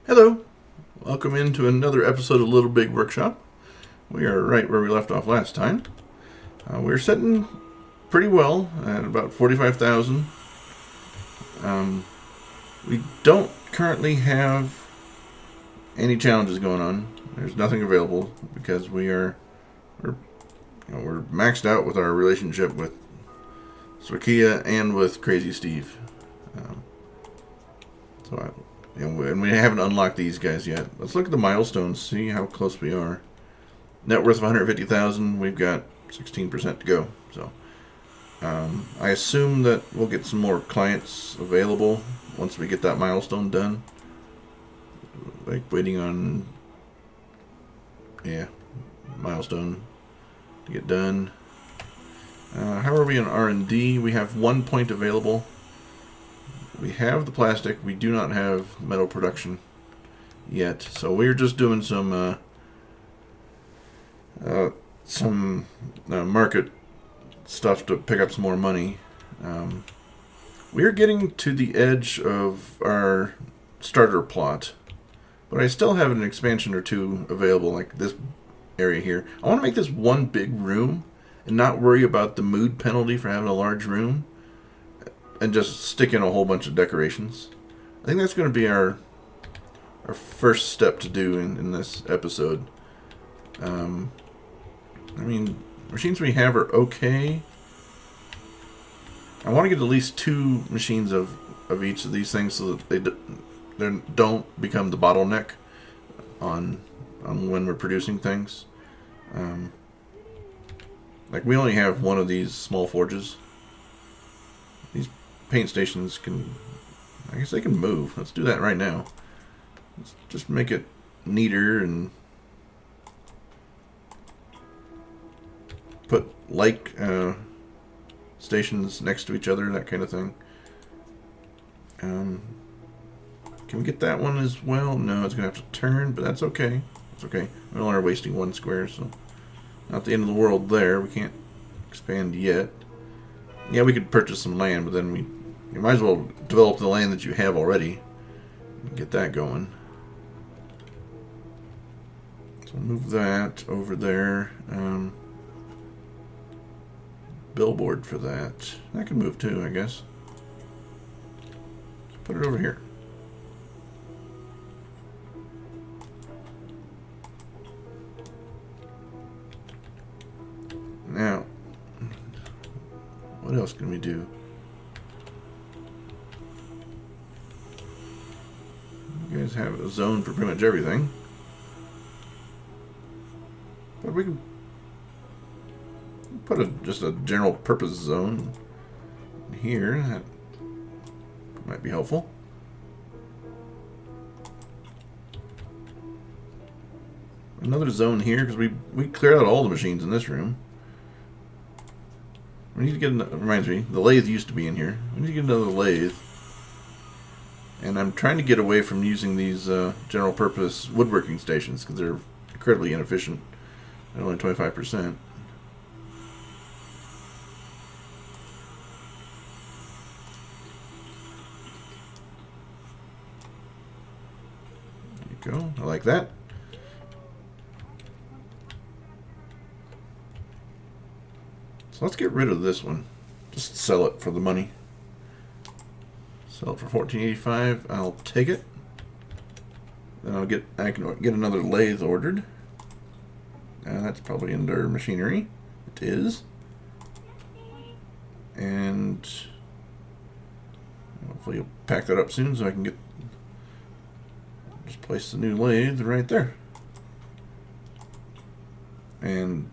Hello, welcome into another episode of Little Big Workshop. We are right where we left off last time. We're sitting pretty well at about 45,000. We don't currently have any challenges going on. There's nothing available because we're maxed out with our relationship with Swakia and with Crazy Steve. Um, and we haven't unlocked these guys yet. Let's look at the milestones, see how close we are. Net worth of 150,000. We've got 16% to go. So I assume that we'll get some more clients available once we get that milestone done. Like waiting on milestone to get done. How are we on R&D? We have 1 point available. We have the plastic. We do not have metal production yet. So we're just doing some market stuff to pick up some more money. We're getting to the edge of our starter plot, but I still have an expansion or two available, like this area here. I want to make this one big room and not worry about the mood penalty for having a large room, and just stick in a whole bunch of decorations. I think that's going to be our first step to do in this episode. Machines we have are okay. I want to get at least 2 machines of each of these things so that they don't become the bottleneck on when we're producing things. Like we only have one of these small forges. These paint stations I guess they can move. Let's do that right now. Let's just make it neater and put like stations next to each other, that kind of thing. Can we get that one as well? No, it's going to have to turn, but that's okay. It's okay. We only are wasting 1 square, so not the end of the world there. We can't expand yet. Yeah, we could purchase some land, but then you might as well develop the land that you have already and get that going. So move that over there. Billboard for that. That can move too, I guess. Put it over here. Now, what else can we do? You guys have a zone for pretty much everything. But we can put just a general purpose zone here. That might be helpful. Another zone here because we cleared out all the machines in this room. We need to get reminds me, the lathe used to be in here. We need to get another lathe. And I'm trying to get away from using these general purpose woodworking stations because they're incredibly inefficient at only 25%. There you go. I like that. So let's get rid of this one. Just sell it for the money. Sell it for $14.85. I'll take it. Then I can get another lathe ordered. That's probably under machinery. It is. And hopefully you'll pack that up soon so I can just place the new lathe right there. And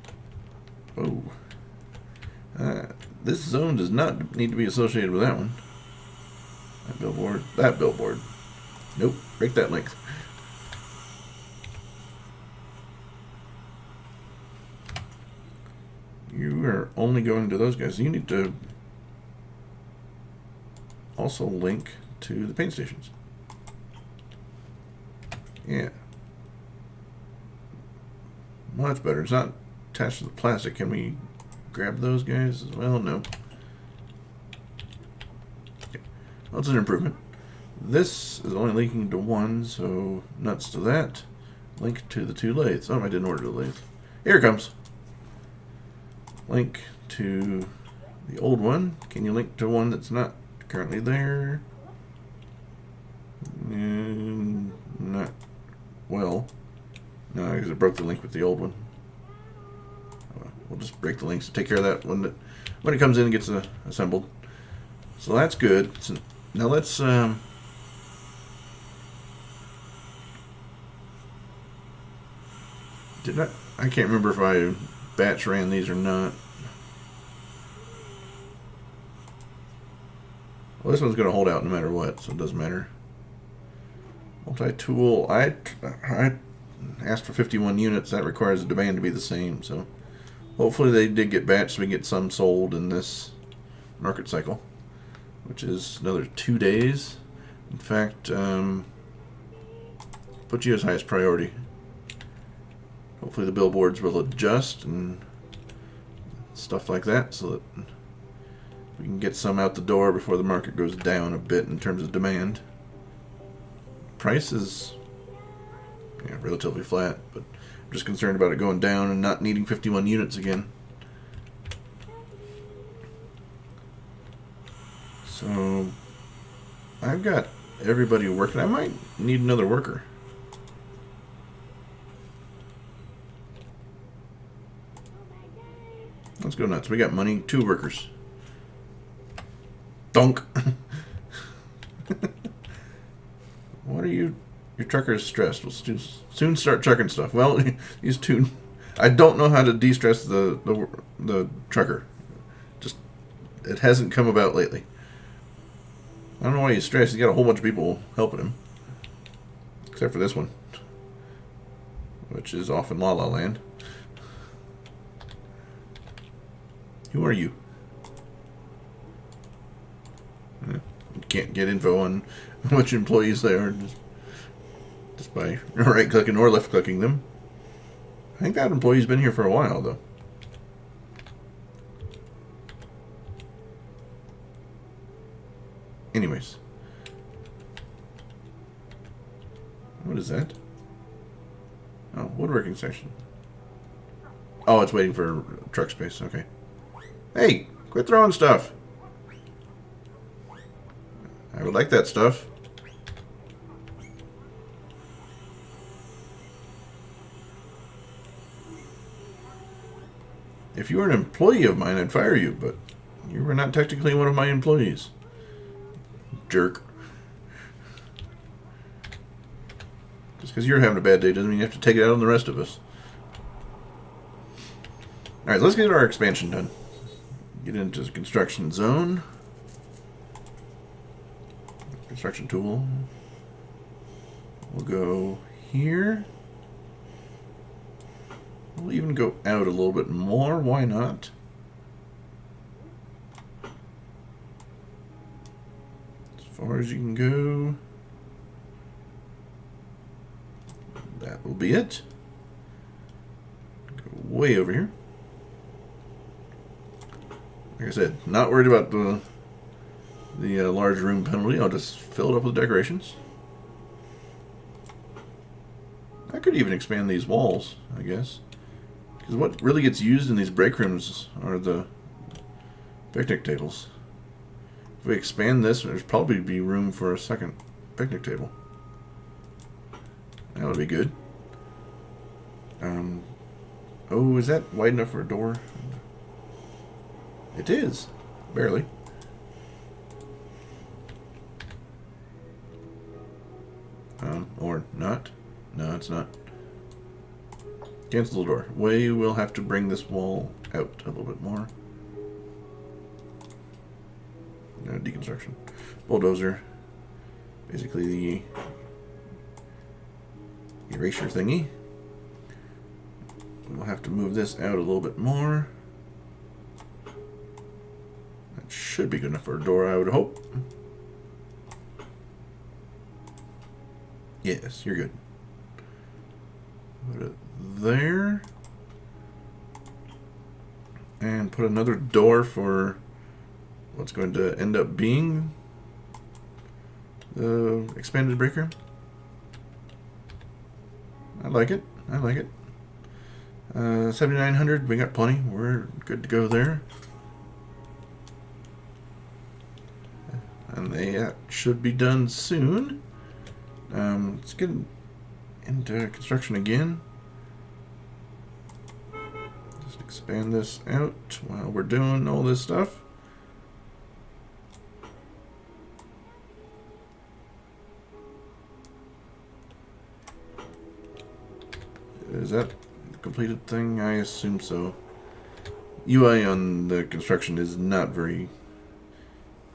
this zone does not need to be associated with that one. That billboard. Nope, break that length. You are only going to those guys. You need to also link to the paint stations. Yeah. Much better. It's not attached to the plastic. Can we grab those guys as well? No. Okay. Well, it's an improvement. This is only linking to one, so nuts to that. Link to the two lathes. Oh, I didn't order the lathe. Here it comes. Link to the old one. Can you link to one that's not currently there? Not well. No, because it broke the link with the old one. We'll just break the links to take care of that when it comes in and gets assembled. So that's good. So now let's I can't remember if I batch ran these or not. Well, this one's going to hold out no matter what, so it doesn't matter. Multi-tool. I asked for 51 units. That requires the demand to be the same, so hopefully they did get batched so we get some sold in this market cycle, which is another 2 days. In fact, put you as highest priority. Hopefully the billboards will adjust and stuff like that so that we can get some out the door before the market goes down a bit in terms of demand. Price is relatively flat, but I'm just concerned about it going down and not needing 51 units again. So I've got everybody working. I might need another worker. Let's go nuts. We got money. 2 workers. Donk. What are you? Your trucker is stressed. We'll soon start trucking stuff. Well, these two. I don't know how to de-stress the trucker. Just it hasn't come about lately. I don't know why he's stressed. He's got a whole bunch of people helping him, except for this one, which is off in La La Land. Who are you? Can't get info on which employees they are just by right-clicking or left-clicking them. I think that employee's been here for a while, though. Anyways. What is that? Oh, woodworking section. Oh, it's waiting for truck space. Okay. Hey, quit throwing stuff. I would like that stuff. If you were an employee of mine, I'd fire you, but you were not technically one of my employees. Jerk. Just because you're having a bad day doesn't mean you have to take it out on the rest of us. Alright, let's get our expansion done. Get into the construction zone. Construction tool. We'll go here. We'll even go out a little bit more. Why not? As far as you can go. That will be it. Go way over here. Like I said, not worried about the large room penalty. I'll just fill it up with decorations. I could even expand these walls, I guess. Because what really gets used in these break rooms are the picnic tables. If we expand this, there's probably be room for a second picnic table. That would be good. Oh, is that wide enough for a door? It is. Barely. Or not. No, it's not. Cancel the door. We will have to bring this wall out a little bit more. Deconstruction. Bulldozer. Basically the erasure thingy. We'll have to move this out a little bit more. That should be good enough for a door, I would hope. Yes, you're good. Put it there. And put another door for what's going to end up being the expanded break room. I like it. I like it. 7,900. We got plenty. We're good to go there. And they should be done soon. Let's get into construction again. Just expand this out while we're doing all this stuff. Is that the completed thing? I assume so. UI on the construction is not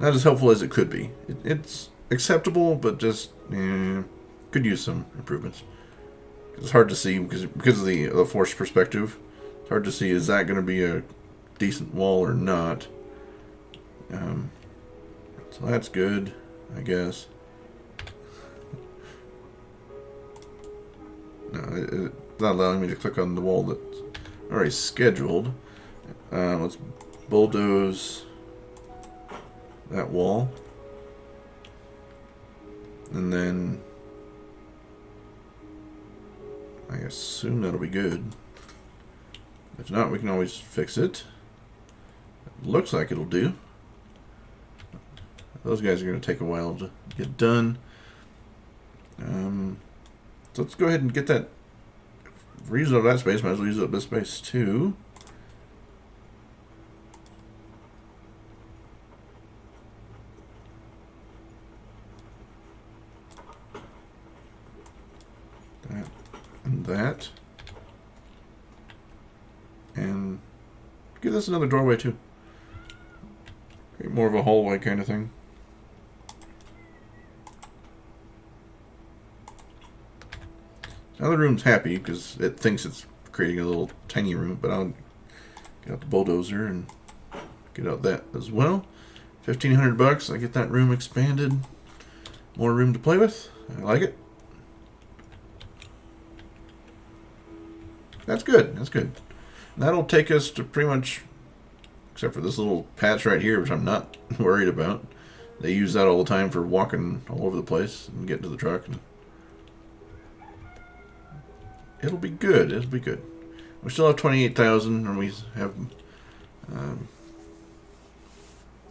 as helpful as it could be. It's acceptable, but just could use some improvements. It's hard to see because of the forced perspective. It's hard to see, is that going to be a decent wall or not. So that's good, I guess. No, it's not allowing me to click on the wall that's already scheduled. Let's bulldoze that wall. And then I assume that'll be good. If not, we can always fix it. It looks like it'll do. Those guys are going to take a while to get done. So let's go ahead and get that. If we're using up that space, might as well use up this space too. That and that. And give this another doorway too. Create more of a hallway kind of thing. Now the room's happy because it thinks it's creating a little tiny room, but I'll get out the bulldozer and get out that as well. $1,500. I get that room expanded. More room to play with. I like it. That's good. That's good. And that'll take us to pretty much, except for this little patch right here, which I'm not worried about. They use that all the time for walking all over the place and getting to the truck. And it'll be good. It'll be good. We still have 28,000, and we have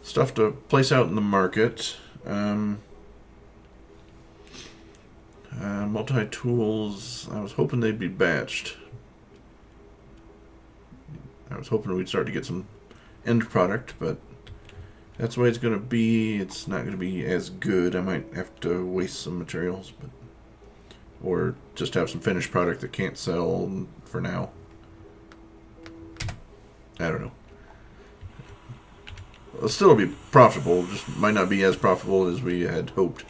stuff to place out in the market. Multi-tools. I was hoping they'd be batched. I was hoping we'd start to get some end product, but that's the way it's going to be. It's not going to be as good. I might have to waste some materials, but or just have some finished product that can't sell for now. I don't know. It'll still be profitable, just might not be as profitable as we had hoped.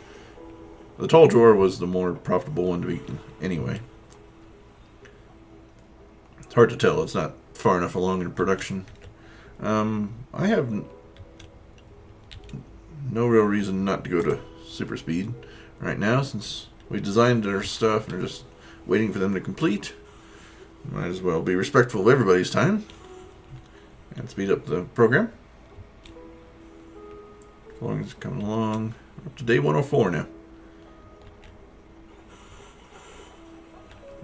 The tall drawer was the more profitable one to be anyway. It's hard to tell. It's not far enough along in production. I have no real reason not to go to super speed right now, since we designed our stuff and are just waiting for them to complete. Might as well be respectful of everybody's time and speed up the program. As long as it's coming along. We're up to day 104 now.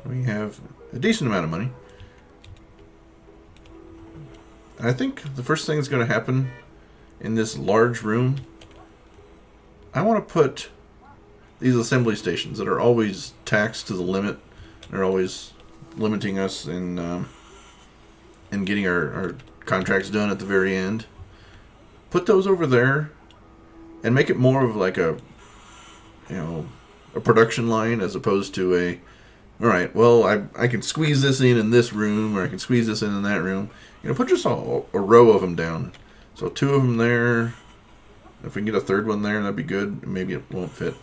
We have a decent amount of money. I think the first thing that's going to happen in this large room, I want to put these assembly stations that are always taxed to the limit. They're always limiting us in getting our contracts done at the very end. Put those over there and make it more of like a production line as opposed to a, all right, well, I can squeeze this in this room, or I can squeeze this in that room. Put just a row of them down. So 2 of them there. If we can get a third one there, that'd be good. Maybe it won't fit,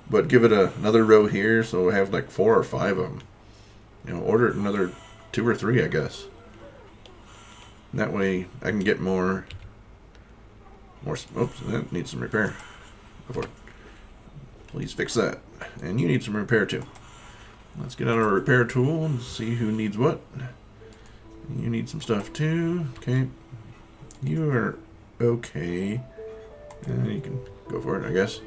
but give it another row here, so we have like 4 or 5 of them. Order another 2 or 3, I guess. And that way I can get more. Oops, that needs some repair. Please fix that. And you need some repair too. Let's get out our repair tool and see who needs what. You need some stuff too. Okay. You are okay. And you can go for it, I guess.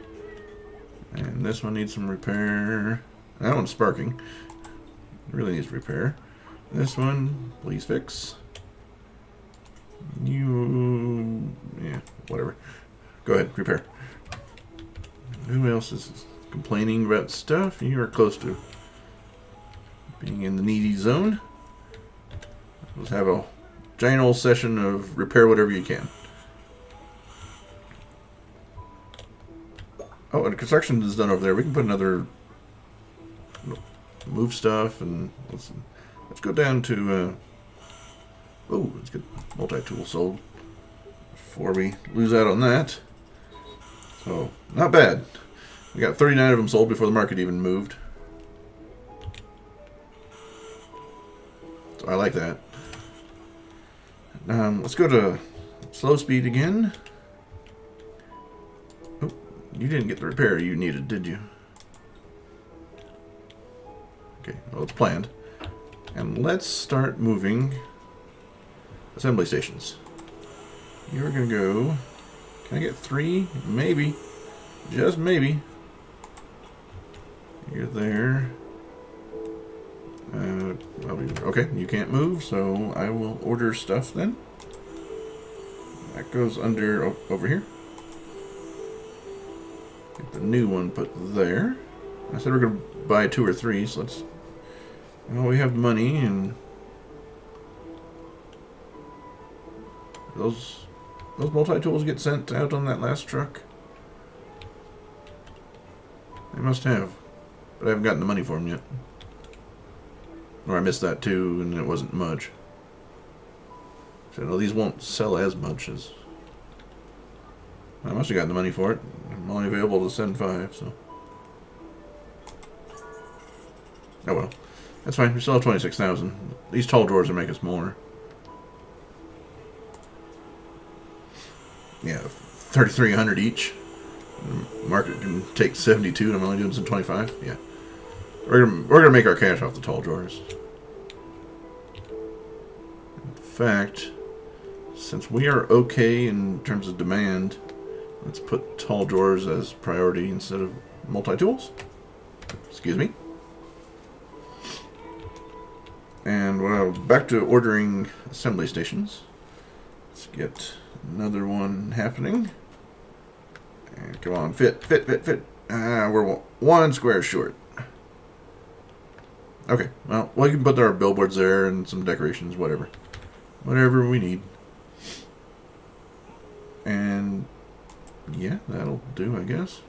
And this one needs some repair. That one's sparking. It really needs repair. This one, please fix. You... yeah, whatever. Go ahead, repair. Who else is complaining about stuff? You are close to being in the needy zone. Let's have a giant old session of repair whatever you can. Oh, and construction is done over there. We can put another move stuff, and let's go down to oh, let's get multi-tool sold before we lose out on that. So not bad. We got 39 of them sold before the market even moved. So I like that. Let's go to slow speed again. Oh, you didn't get the repair you needed, did you? Okay, well, it's planned. And let's start moving assembly stations. You're gonna go. Can I get 3? Maybe. Just maybe. You're there. Okay, you can't move, so I will order stuff then. That goes under over here. Get the new one put there. I said we're gonna buy 2 or 3, so let's. Well, we have money, and those multi-tools get sent out on that last truck. They must have, but I haven't gotten the money for them yet. Or I missed that too, and it wasn't much. So no, these won't sell as much as. I must have gotten the money for it. I'm only available to send 5, so. Oh well. That's fine. We still have 26,000. These tall drawers will make us more. Yeah, 3,300 each. The market can take 72, and I'm only doing some 25. Yeah. We're gonna make our cash off the tall drawers. In fact, since we are okay in terms of demand, let's put tall drawers as priority instead of multi-tools. Excuse me. And back to ordering assembly stations. Let's get another one happening. And come on, fit. We're 1 square short. Okay, well, we can put our billboards there and some decorations, whatever. Whatever we need. And, yeah, that'll do, I guess.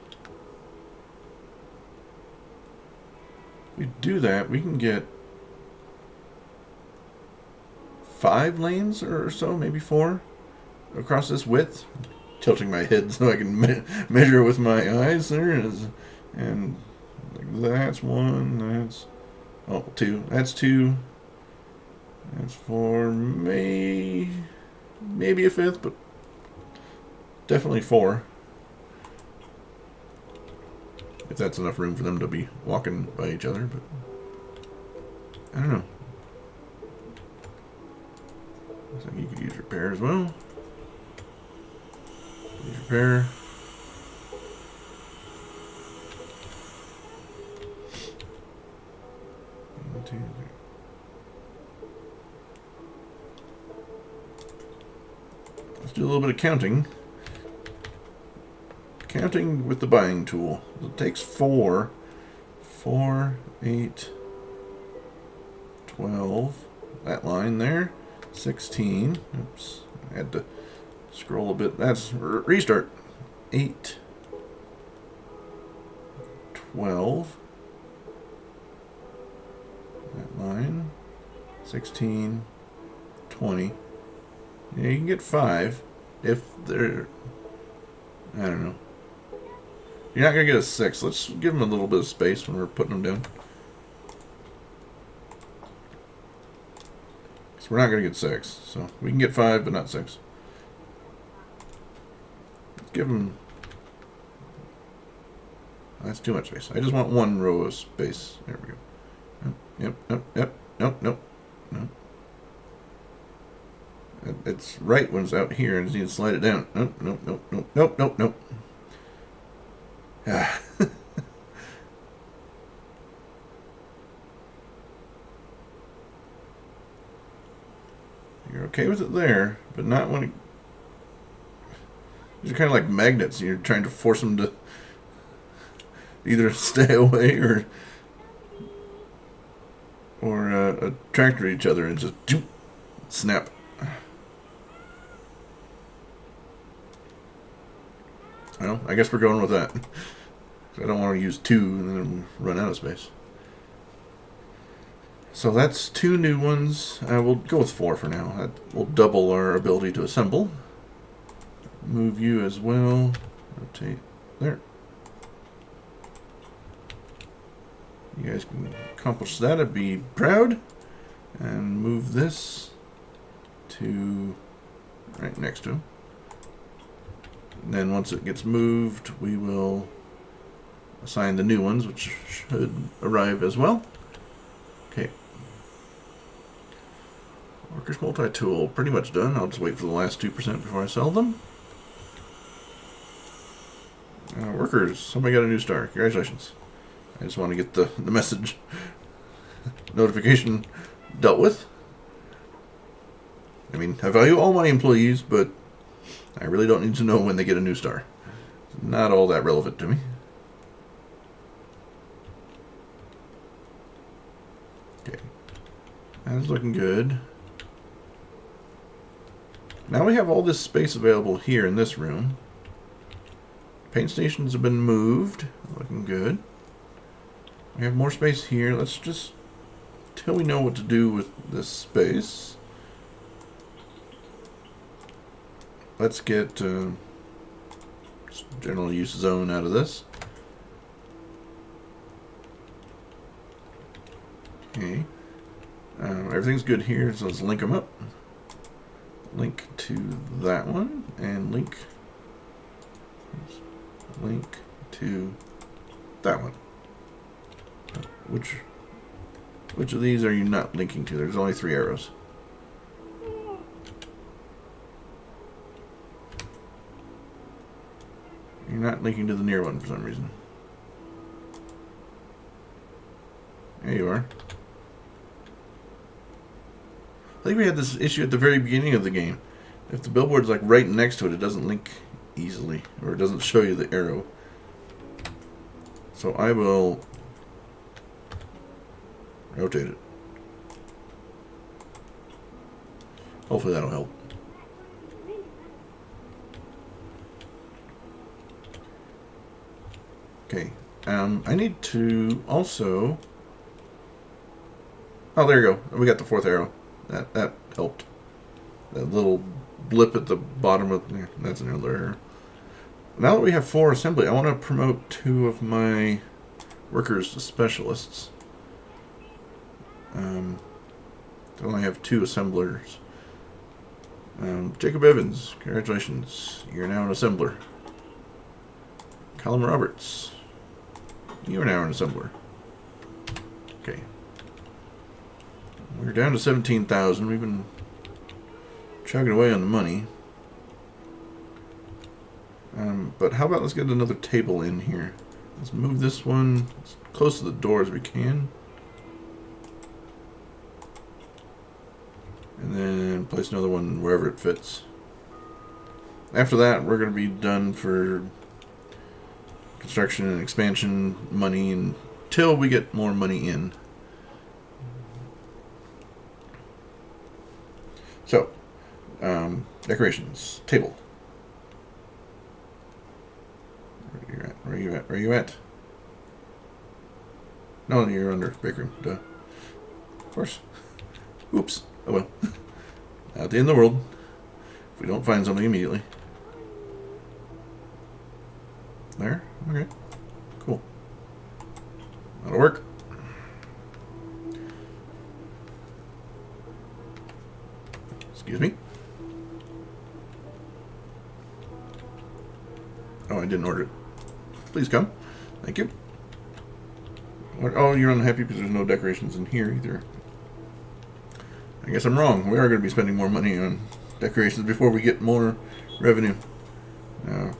If we do that, we can get 5 lanes or so, maybe 4, across this width. Tilting my head so I can measure with my eyes there. And that's 1, that's... Oh, 2. That's 2. That's 4. Maybe a 5th, but definitely 4. If that's enough room for them to be walking by each other, but I don't know. Looks like you could use repair as well. Use repair. Let's do a little bit of counting. Counting with the buying tool. It takes 4. 4, 8, 12. That line there. 16. Oops. I had to scroll a bit. That's restart. 8, 12. That line. 16, 20. Yeah, you can get 5 if they're. I don't know. You're not going to get a 6. Let's give them a little bit of space when we're putting them down. So we're not going to get 6. So we can get 5, but not 6. Let's give them. That's too much space. I just want 1 row of space. There we go. Yep. Nope. It's right when it's out here, and I just need to slide it down. Nope. Ah. You're okay with it there, but not when it... These are kind of like magnets. You're trying to force them to either stay away or attract to each other and just snap. Well, I guess we're going with that. I don't want to use 2 and then run out of space. So that's 2 new ones. We'll go with 4 for now. That will double our ability to assemble. Move you as well. Rotate there. You guys can accomplish that. I'd be proud. And move this to right next to him. And then once it gets moved, we will assign the new ones, which should arrive as well. Okay. Workers multi-tool, pretty much done. I'll just wait for the last 2% before I sell them. Workers, somebody got a new star. Congratulations. I just want to get the message notification dealt with. I mean, I value all my employees, but I really don't need to know when they get a new star. It's not all that relevant to me. Okay. That's looking good. Now we have all this space available here in this room. Paint stations have been moved. Looking good. We have more space here. Let's just... Till we know what to do with this space. Let's get general use zone out of this. Okay. Everything's good here, so let's link them up. Link to that one, and link to that one. Which of these are you not linking to? There's only 3 arrows. You're not linking to the near one for some reason. There you are. I think we had this issue at the very beginning of the game. If the billboard's like right next to it, it doesn't link easily, or it doesn't show you the arrow. So I will rotate it. Hopefully that'll help. Okay. I need to also... Oh, there you go. We got the 4th arrow. That helped. That little blip at the bottom of there. That's another error. Now that we have 4 assembly, I want to promote 2 of my workers to specialists. I only have 2 assemblers. Jacob Evans, congratulations. You're now an assembler. Callum Roberts, you are now an assembler. Okay. We're down to 17,000. We've been chugging away on the money. But how about let's get another table in here. Let's move this one as close to the door as we can. And then place another one wherever it fits. After that, we're going to be done for construction and expansion money until we get more money in. So, decorations, table. Where you at? No, you're under break room. Duh. Of course. Oops. Oh well. Not the end of the world. If we don't find something immediately. There? Okay. Cool. That'll work. Excuse me. Oh, I didn't order it. Please come. Thank you. Oh, you're unhappy because there's no decorations in here either. I guess I'm wrong. We are going to be spending more money on decorations before we get more revenue. Now,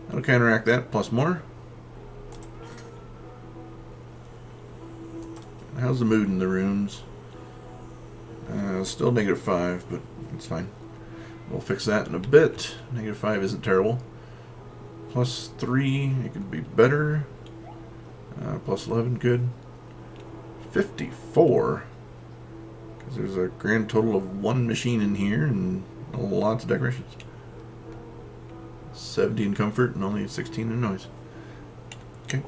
that'll counteract that, plus more. How's the mood in the rooms? Still -5, but it's fine. We'll fix that in a bit. -5 isn't terrible. +3, it could be better. +11, good. 54. Because there's a grand total of 1 machine in here and lots of decorations. 70 in comfort and only 16 in noise. Okay.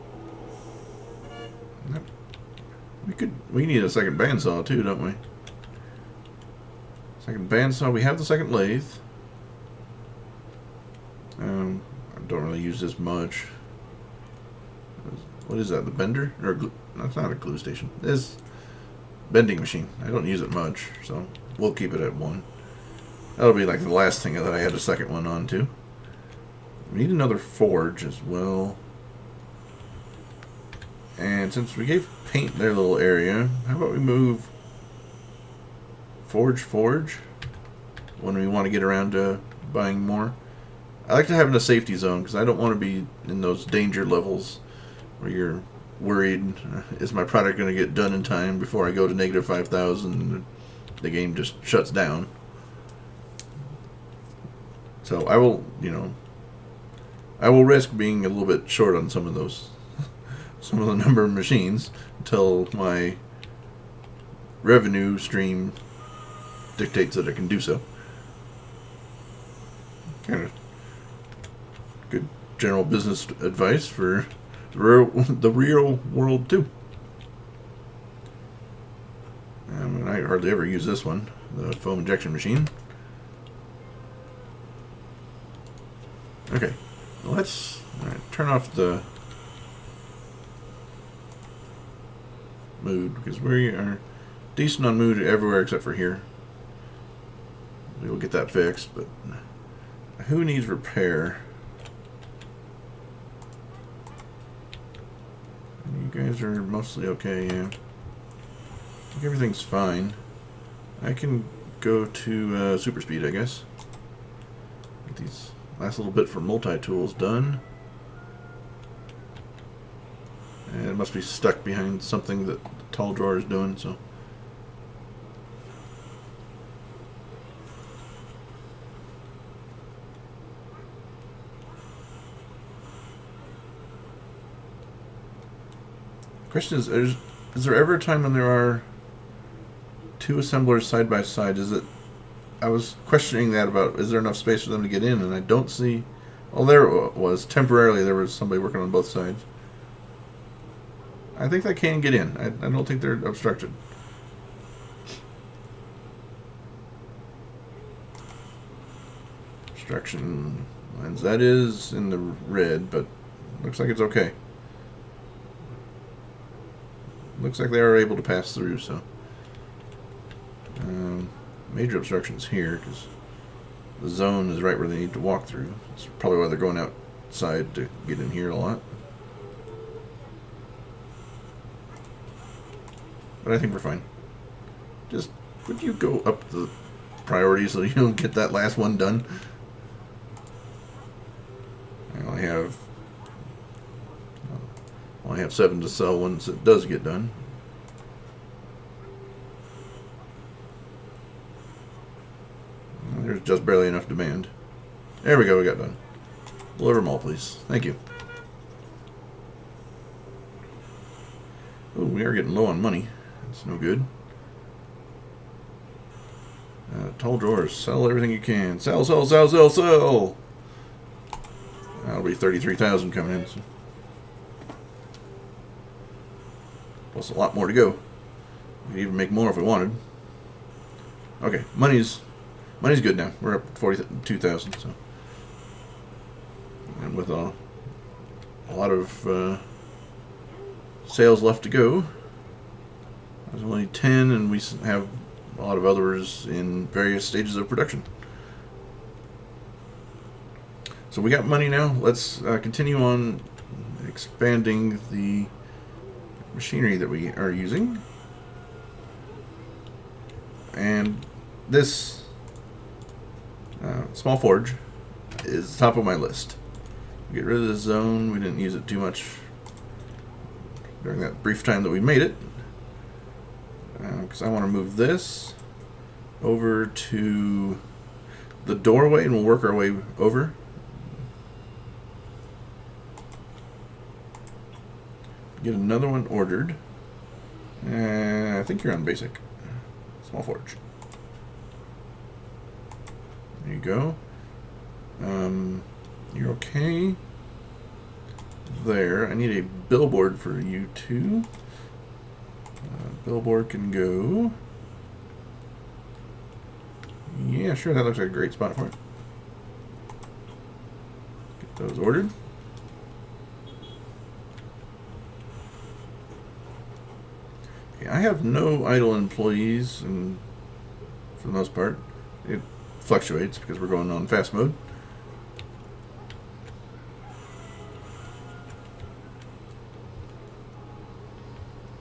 Yep. We need a second bandsaw too, don't we? Second bandsaw. We have the second lathe. I don't really use this much. What is that? The bender? Or that's not a glue station. This bending machine. I don't use it much, so we'll keep it at 1. That'll be like the last thing that I had a second one on to. We need another forge as well. And since we gave paint their little area, how about we move forge when we want to get around to buying more. I like to have in a safety zone because I don't want to be in those danger levels where you're worried, is my product going to get done in time before I go to -5,000 and the game just shuts down. So I will, I will risk being a little bit short on some of the number of machines until my revenue stream dictates that I can do so. Kind of good general business advice for the real world too. And I hardly ever use this one, the foam injection machine. Okay, let's turn off the mood because we are decent on mood everywhere except for here. We will get that fixed, but who needs repair? You guys are mostly okay, yeah. I think everything's fine. I can go to super speed, I guess. Get these last little bit for multi-tools done. And it must be stuck behind something that the tall drawer is doing, so. Question is there ever a time when there are 2 assemblers side by side? I was questioning that about, is there enough space for them to get in, and I don't see. Well, there it was. Temporarily, there was somebody working on both sides. I think they can get in. I don't think they're obstructed. Obstruction lines. That is in the red, but looks like it's okay. Looks like they are able to pass through, so. Major obstructions here, because the zone is right where they need to walk through. That's probably why they're going outside to get in here a lot. But I think we're fine. Just, would you go up the priority so you don't get that last one done? I only have 7 to sell once it does get done. There's just barely enough demand. There we go, we got done. Deliver them all, please. Thank you. Oh, we are getting low on money. That's no good. Tall drawers. Sell everything you can. Sell, sell, sell, sell, sell! That'll be 33,000 coming in. So. Plus a lot more to go. We could even make more if we wanted. Okay, money's good now. We're up to 42,000. So, and with a lot of sales left to go. There's only 10, and we have a lot of others in various stages of production. So we got money now. Let's continue on expanding the machinery that we are using. And this small forge is top of my list. Get rid of the zone. We didn't use it too much during that brief time that we made it. Because I want to move this over to the doorway and we'll work our way over. Get another one ordered. I think you're on basic. Small forge. There you go. You're okay. There. I need a billboard for you two. Billboard can go. Yeah, sure. That looks like a great spot for it. Get those ordered. Okay, I have no idle employees, and for the most part, it fluctuates because we're going on fast mode.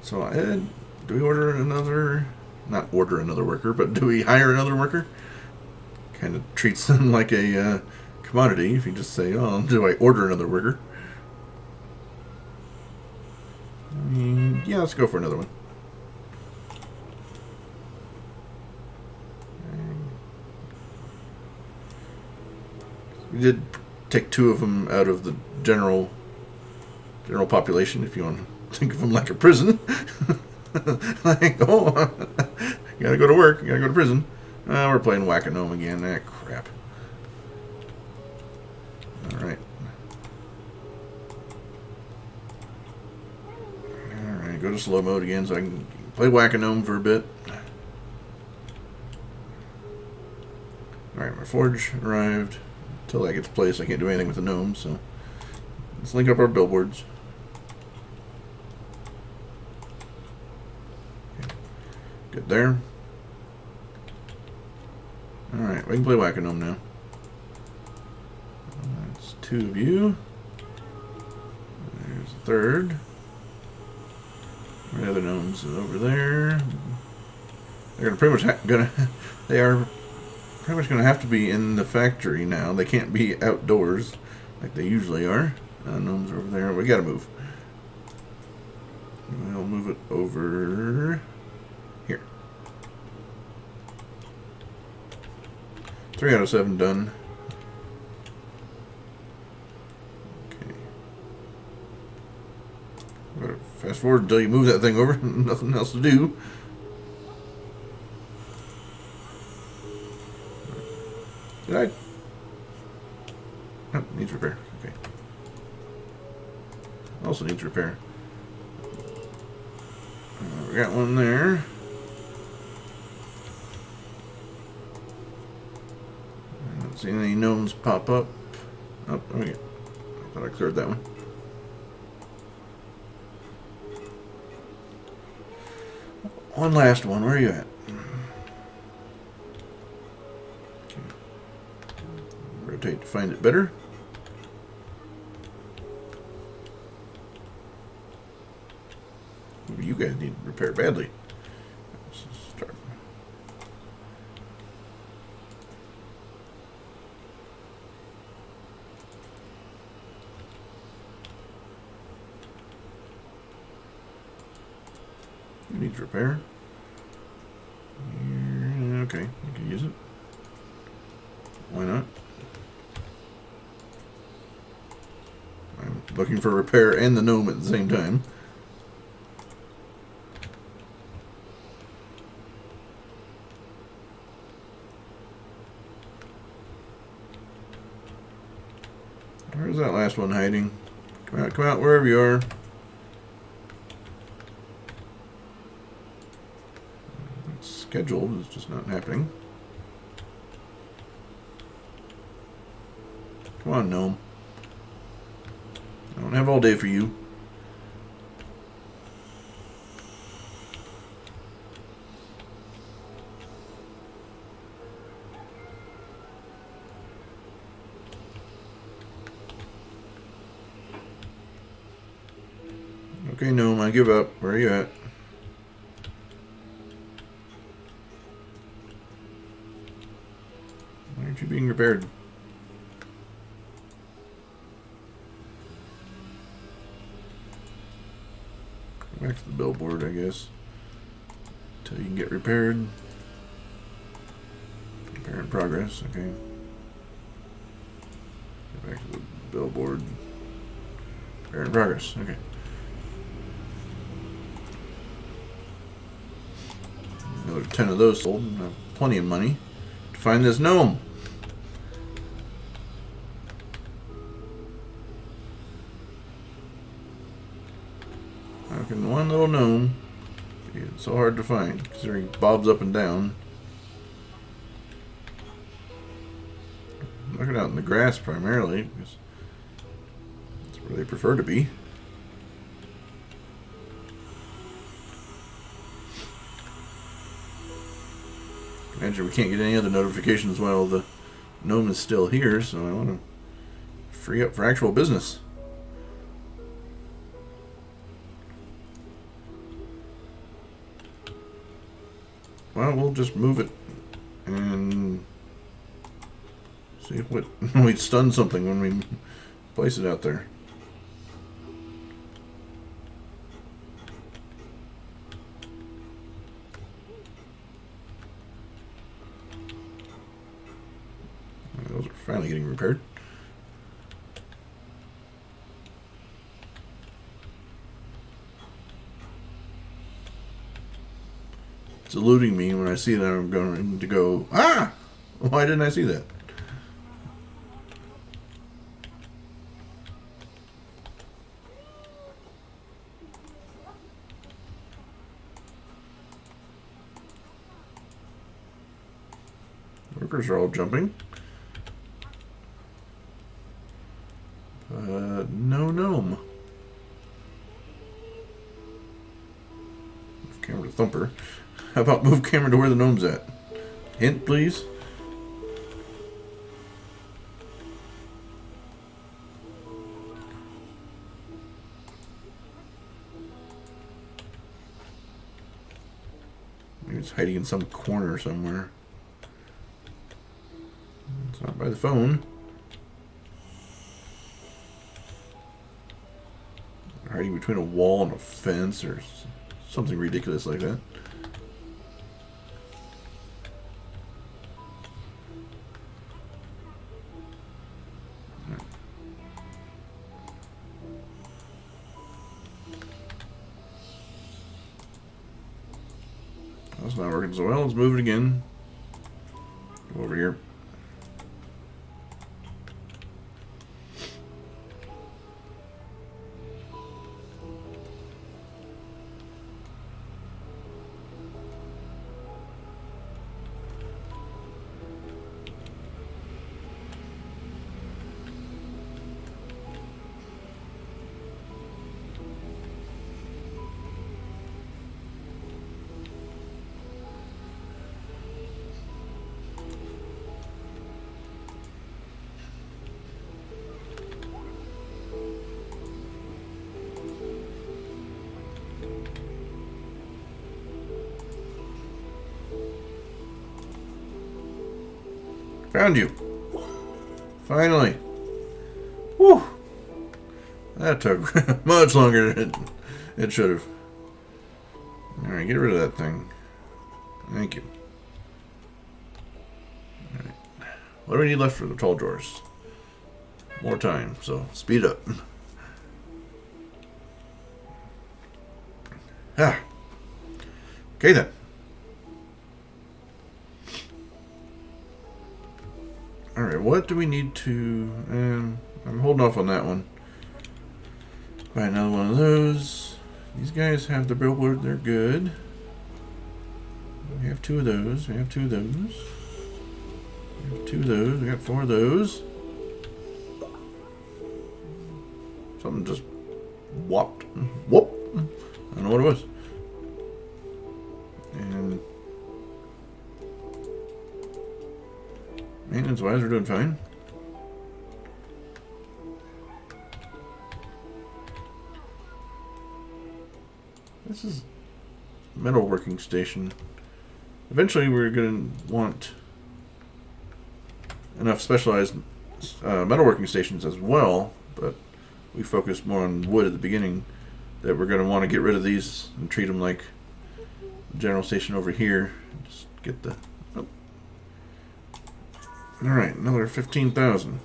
So, Ed, do we order another? Not order another worker, but do we hire another worker? Kind of treats them like a commodity if you just say, oh, do I order another worker? Yeah, let's go for another one. We did take 2 of them out of the general population, if you want to think of them like a prison. Like, oh, you gotta go to work, you gotta go to prison. We're playing Whack-A-Gnome again. Crap. Alright. Alright, go to slow mode again so I can play Whack-A-Gnome for a bit. Alright, my forge arrived. Until that gets placed, I can't do anything with the gnome, so let's link up our billboards. Good there. Alright, we can play Whack-A-Gnome now. That's 2 of you. There's a third. Where are the other gnomes? Over there. They're gonna pretty much they are pretty much gonna have to be in the factory now. They can't be outdoors like they usually are. Gnomes are over there. We gotta move. We'll move it over here. 3 out of 7 done. Okay. Better fast forward until you move that thing over. Nothing else to do. Did I? Oh, needs repair. Okay. Also needs repair. We got one there. I don't see any gnomes pop up. Oh, okay. I thought I cleared that one. One last one. Where are you at? Okay. Rotate to find it better. You guys need repair badly. Let's start. It needs repair. Okay, you can use it. Why not? I'm looking for repair and the gnome at the same time. Where's that last one hiding? Come out, wherever you are. It's scheduled, it's just not happening. Come on, gnome. I don't have all day for you. Okay, gnome, I give up. Where are you at? Why aren't you being repaired? Go back to the billboard, I guess. Until you can get repaired. Repair in progress, okay. Get back to the billboard. Repair in progress, okay. Another 10 of those sold, and plenty of money to find this gnome. How can one little gnome be so hard to find, considering bobs up and down? Looking out in the grass primarily, because that's where they prefer to be. Imagine we can't get any other notifications while the gnome is still here, so I want to free up for actual business. Well, we'll just move it and see if we stun something when we place it out there. Those are finally getting repaired. It's eluding me when I see that I'm going to go, ah! Why didn't I see that? Workers are all jumping. No gnome. Move camera to Thumper. How about move camera to where the gnome's at? Hint, please. Maybe it's hiding in some corner somewhere. It's not by the phone. Hiding between a wall and a fence or something ridiculous like that. That's not working so well. Let's move it again. Go over here. Found you. Finally. Whew. That took much longer than it should have. Alright, get rid of that thing. Thank you. Alright. What do we need left for the tall drawers? More time, so speed up. Ah. Okay then. Alright, what do we need to... I'm holding off on that one. Buy another one of those. These guys have the billboard, they're good. We have 2 of those. We have 2 of those. We have 2 of those. We got 4 of those. Something just whopped. Whoop! I don't know what it was. And maintenance wise, we're doing fine. This is metalworking station. Eventually, we're going to want enough specialized metalworking stations as well, but we focused more on wood at the beginning. That we're going to want to get rid of these and treat them like the general station over here. Just get the Alright, another 15,000.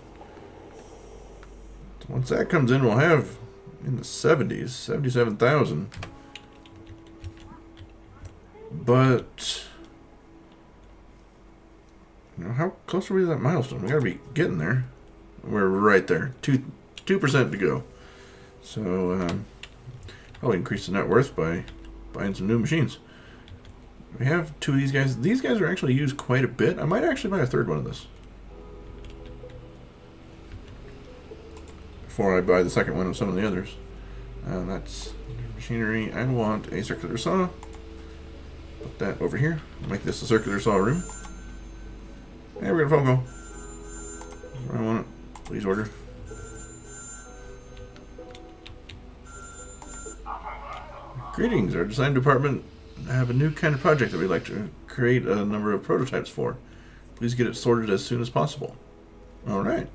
Once that comes in, we'll have in the 70s, 77,000. But, you know, how close are we to that milestone? We gotta be getting there. We're right there. 2% to go. So, probably increase the net worth by buying some new machines. We have 2 of these guys. These guys are actually used quite a bit. I might actually buy a 3rd one of this before I buy the 2nd one of some of the others. That's machinery. I want a circular saw. Put that over here. Make this a circular saw room. Hey, we're gonna phone call. I want it. Please order. Greetings. Our design department have a new kind of project that we'd like to create a number of prototypes for. Please get it sorted as soon as possible. All right.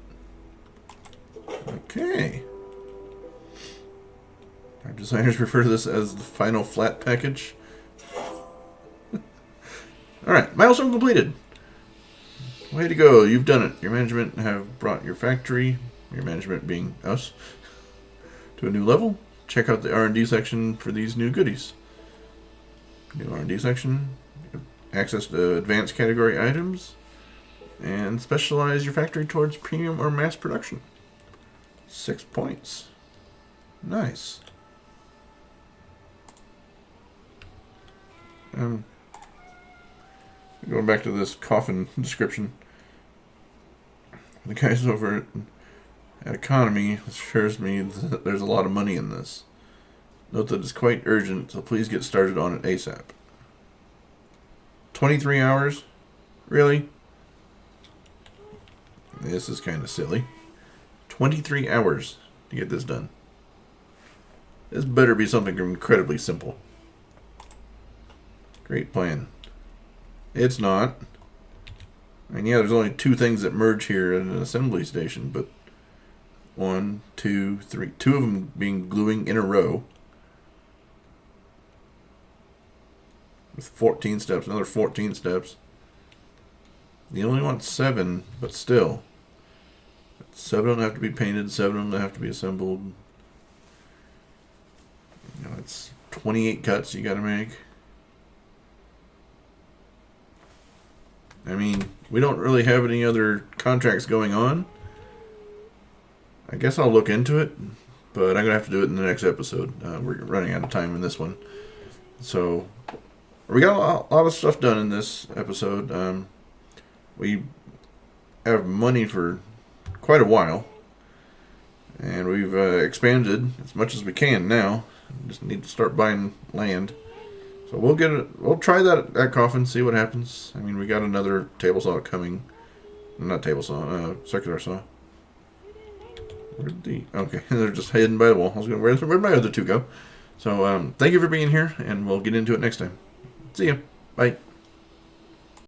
Okay. Our designers refer to this as the final flat package. All right. Milestone completed. Way to go. You've done it. Your management have brought your factory, your management being us, to a new level. Check out the R&D section for these new goodies. New R&D section, access to advanced category items, and specialize your factory towards premium or mass production. 6 points. Nice. Going back to this coffin description, the guys over at Economy assures me that there's a lot of money in this. Note that it's quite urgent, so please get started on it ASAP. 23 hours? Really? This is kind of silly. 23 hours to get this done. This better be something incredibly simple. Great plan. It's not. I mean, yeah, there's only 2 things that merge here in an assembly station, but 1, 2, 3. 2 of them being gluing in a row. With 14 steps, another 14 steps. You only want 7, but still. 7 of them have to be painted, 7 of them have to be assembled. You know, it's 28 cuts you gotta make. I mean, we don't really have any other contracts going on. I guess I'll look into it, but I'm going to have to do it in the next episode. We're running out of time in this one. So, we got a lot of stuff done in this episode. We have money for quite a while, and we've expanded as much as we can now. Just need to start buying land. So we'll get it. We'll try that coffin, see what happens. I mean, we got another table saw coming. Not table saw, circular saw. Okay, they're just hidden by the wall. I was going, where'd my other 2 go? So, thank you for being here, and we'll get into it next time. See ya. Bye.